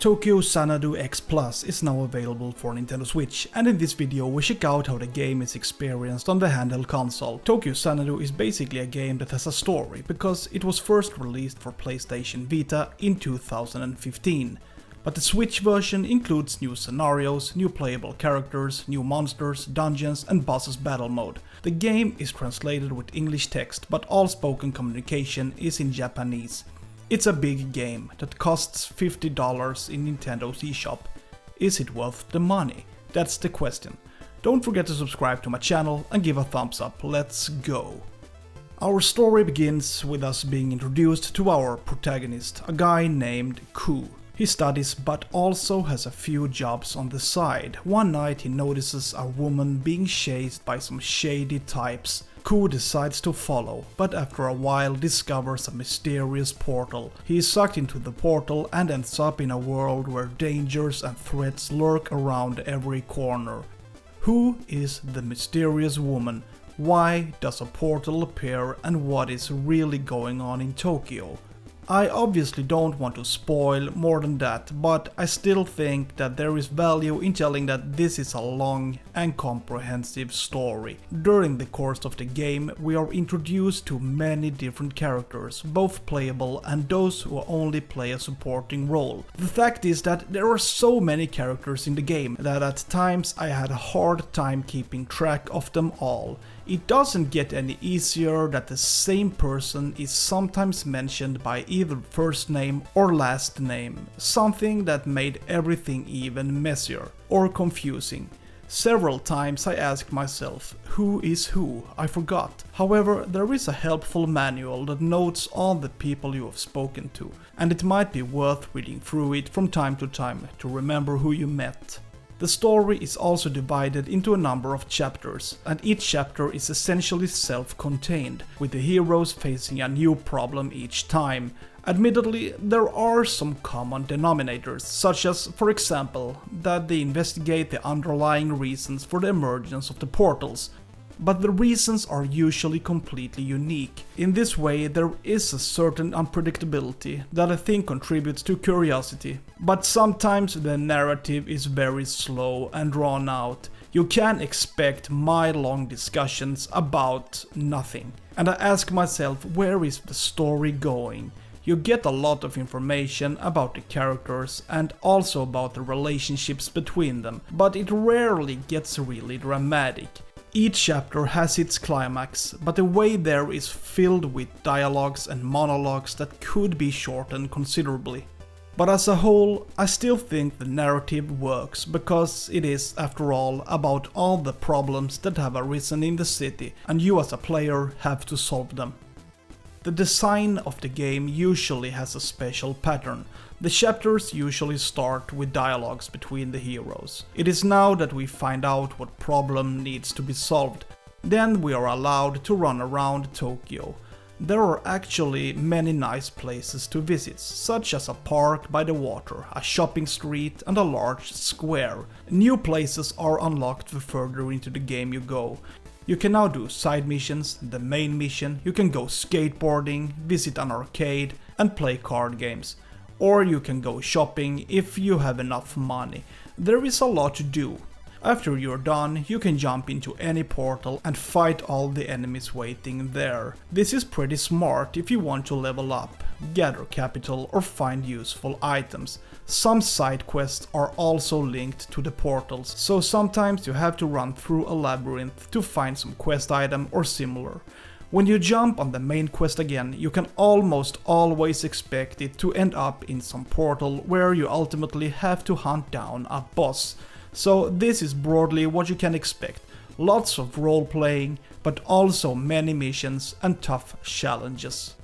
Tokyo Xanadu X Plus is now available for Nintendo Switch, and in this video we check out how the game is experienced on the handheld console. Tokyo Xanadu is basically a game that has a story, because it was first released for PlayStation Vita in 2015. But the Switch version includes new scenarios, new playable characters, new monsters, dungeons and bosses battle mode. The game is translated with English text, but all spoken communication is in Japanese. It's a big game that costs $50 in Nintendo's eShop. Is it worth the money? That's the question. Don't forget to subscribe to my channel and give a thumbs up. Let's go! Our story begins with us being introduced to our protagonist, a guy named Ku. He studies but also has a few jobs on the side. One night he notices a woman being chased by some shady types. Ku decides to follow, but after a while discovers a mysterious portal. He is sucked into the portal and ends up in a world where dangers and threats lurk around every corner. Who is the mysterious woman? Why does a portal appear, and what is really going on in Tokyo? I obviously don't want to spoil more than that, but I still think that there is value in telling that this is a long and comprehensive story. During the course of the game, we are introduced to many different characters, both playable and those who only play a supporting role. The fact is that there are so many characters in the game that at times I had a hard time keeping track of them all. It doesn't get any easier that the same person is sometimes mentioned by either first name or last name, something that made everything even messier or confusing. Several times I asked myself, who is who? I forgot. However, there is a helpful manual that notes all the people you have spoken to, and it might be worth reading through it from time to time to remember who you met. The story is also divided into a number of chapters, and each chapter is essentially self-contained, with the heroes facing a new problem each time. Admittedly, there are some common denominators, such as, for example, that they investigate the underlying reasons for the emergence of the portals. But the reasons are usually completely unique. In this way, there is a certain unpredictability that I think contributes to curiosity. But sometimes the narrative is very slow and drawn out. You can expect mile-long discussions about nothing. And I ask myself, where is the story going? You get a lot of information about the characters and also about the relationships between them, but it rarely gets really dramatic. Each chapter has its climax, but the way there is filled with dialogues and monologues that could be shortened considerably. But as a whole, I still think the narrative works, because it is, after all, about all the problems that have arisen in the city, and you as a player have to solve them. The design of the game usually has a special pattern. The chapters usually start with dialogues between the heroes. It is now that we find out what problem needs to be solved. Then we are allowed to run around Tokyo. There are actually many nice places to visit, such as a park by the water, a shopping street and a large square. New places are unlocked the further into the game you go. You can now do side missions, the main mission, you can go skateboarding, visit an arcade and play card games. Or you can go shopping if you have enough money. There is a lot to do. After you're done, you can jump into any portal and fight all the enemies waiting there. This is pretty smart if you want to level up, gather capital or find useful items. Some side quests are also linked to the portals, so sometimes you have to run through a labyrinth to find some quest item or similar. When you jump on the main quest again, you can almost always expect it to end up in some portal where you ultimately have to hunt down a boss. So this is broadly what you can expect. Lots of role-playing, but also many missions and tough challenges.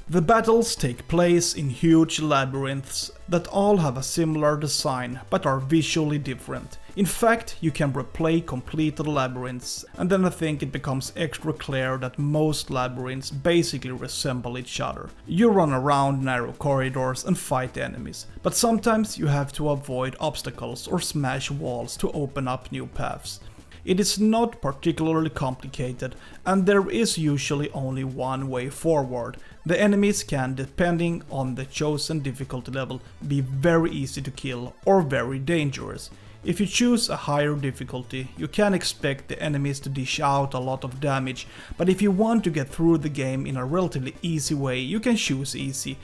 The battles take place in huge labyrinths that all have a similar design, but are visually different. In fact, you can replay completed labyrinths, and then I think it becomes extra clear that most labyrinths basically resemble each other. You run around narrow corridors and fight enemies, but sometimes you have to avoid obstacles or smash walls to open up new paths. It is not particularly complicated, and there is usually only one way forward. The enemies can, depending on the chosen difficulty level, be very easy to kill or very dangerous. If you choose a higher difficulty, you can expect the enemies to dish out a lot of damage, but if you want to get through the game in a relatively easy way, you can choose easy.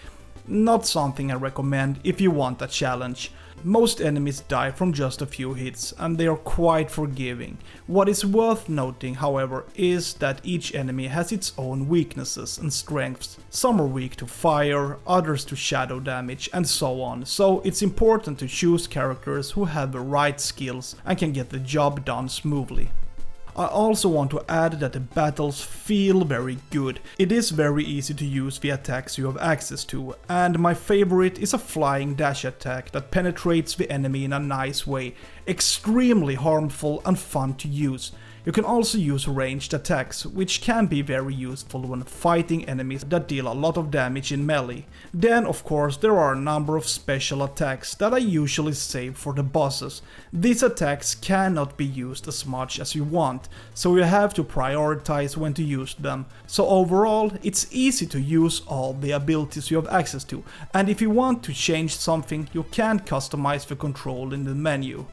Not something I recommend if you want a challenge. Most enemies die from just a few hits, and they are quite forgiving. What is worth noting, however, is that each enemy has its own weaknesses and strengths. Some are weak to fire, others to shadow damage, and so on, so it's important to choose characters who have the right skills and can get the job done smoothly. I also want to add that the battles feel very good. It is very easy to use the attacks you have access to, and my favorite is a flying dash attack that penetrates the enemy in a nice way, extremely harmful and fun to use. You can also use ranged attacks, which can be very useful when fighting enemies that deal a lot of damage in melee. Then of course there are a number of special attacks that I usually save for the bosses. These attacks cannot be used as much as you want, so you have to prioritize when to use them. So overall, it's easy to use all the abilities you have access to, and if you want to change something, you can customize the control in the menu.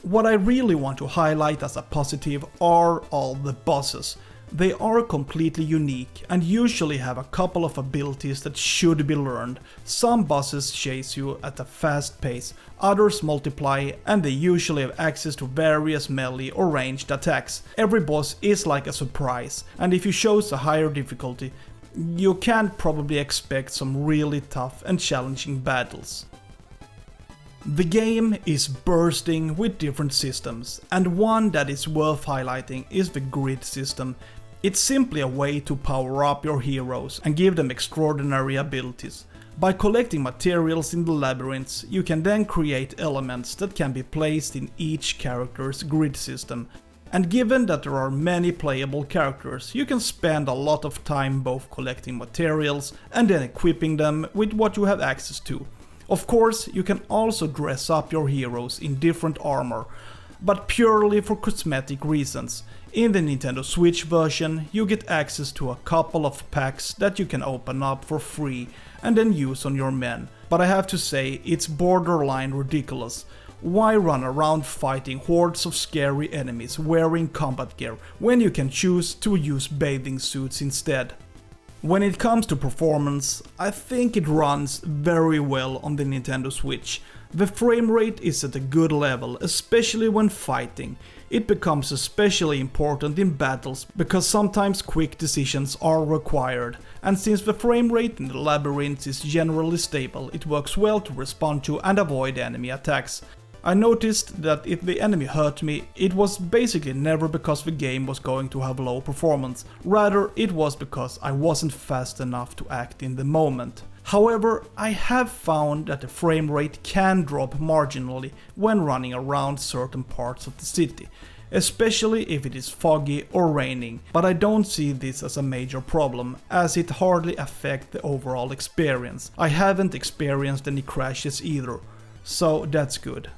What I really want to highlight as a positive are all the bosses. They are completely unique and usually have a couple of abilities that should be learned. Some bosses chase you at a fast pace, others multiply, and they usually have access to various melee or ranged attacks. Every boss is like a surprise, and if you chose a higher difficulty, you can probably expect some really tough and challenging battles. The game is bursting with different systems, and one that is worth highlighting is the grid system. It's simply a way to power up your heroes and give them extraordinary abilities. By collecting materials in the labyrinths, you can then create elements that can be placed in each character's grid system. And given that there are many playable characters, you can spend a lot of time both collecting materials and then equipping them with what you have access to. Of course, you can also dress up your heroes in different armor, but purely for cosmetic reasons. In the Nintendo Switch version, you get access to a couple of packs that you can open up for free and then use on your men. But I have to say, it's borderline ridiculous. Why run around fighting hordes of scary enemies wearing combat gear when you can choose to use bathing suits instead? When it comes to performance, I think it runs very well on the Nintendo Switch. The frame rate is at a good level, especially when fighting. It becomes especially important in battles because sometimes quick decisions are required, and since the frame rate in the labyrinth is generally stable, it works well to respond to and avoid enemy attacks. I noticed that if the enemy hurt me, it was basically never because the game was going to have low performance, rather it was because I wasn't fast enough to act in the moment. However, I have found that the frame rate can drop marginally when running around certain parts of the city, especially if it is foggy or raining, but I don't see this as a major problem, as it hardly affects the overall experience. I haven't experienced any crashes either, so that's good.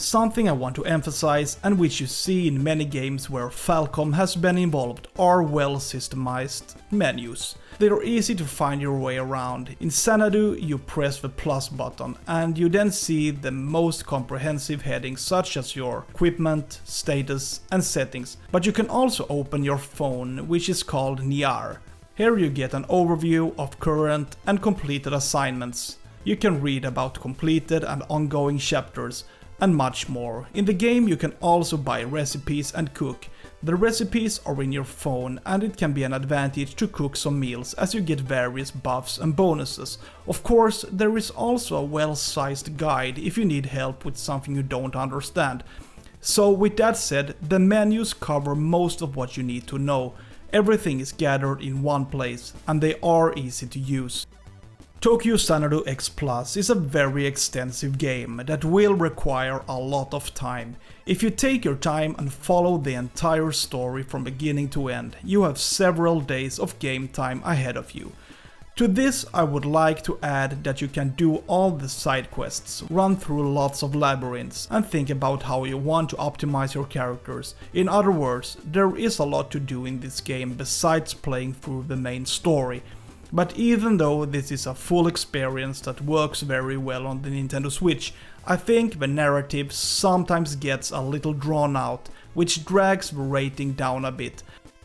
Something I want to emphasize, and which you see in many games where Falcom has been involved, are well systemized menus. They are easy to find your way around. In Xanadu, you press the plus button and you then see the most comprehensive headings such as your equipment, status and settings. But you can also open your phone, which is called Niar. Here you get an overview of current and completed assignments. You can read about completed and ongoing chapters, and much more. In the game you can also buy recipes and cook. The recipes are in your phone and it can be an advantage to cook some meals as you get various buffs and bonuses. Of course, there is also a well-sized guide if you need help with something you don't understand. So with that said, the menus cover most of what you need to know. Everything is gathered in one place and they are easy to use. Tokyo Xanadu X Plus is a very extensive game that will require a lot of time. If you take your time and follow the entire story from beginning to end, you have several days of game time ahead of you. To this I would like to add that you can do all the side quests, run through lots of labyrinths and think about how you want to optimize your characters. In other words, there is a lot to do in this game besides playing through the main story. But even though this is a full experience that works very well on the Nintendo Switch, I think the narrative sometimes gets a little drawn out, which drags the rating down a bit.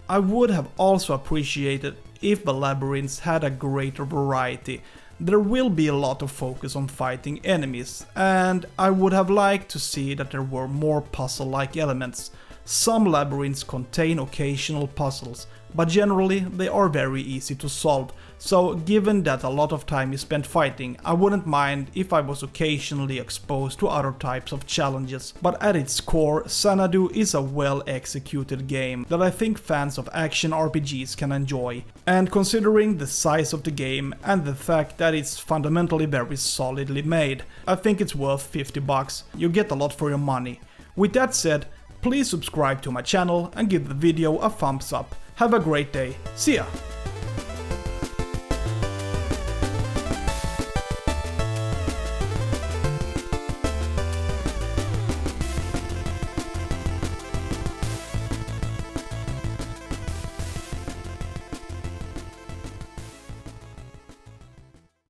I would have also appreciated if the labyrinths had a greater variety. There will be a lot of focus on fighting enemies, and I would have liked to see that there were more puzzle-like elements. Some labyrinths contain occasional puzzles, but generally they are very easy to solve, so given that a lot of time is spent fighting, I wouldn't mind if I was occasionally exposed to other types of challenges. But at its core, Xanadu is a well-executed game that I think fans of action RPGs can enjoy. And considering the size of the game and the fact that it's fundamentally very solidly made, I think it's worth $50. You get a lot for your money. With that said, please subscribe to my channel and give the video a thumbs up. Have a great day. See ya!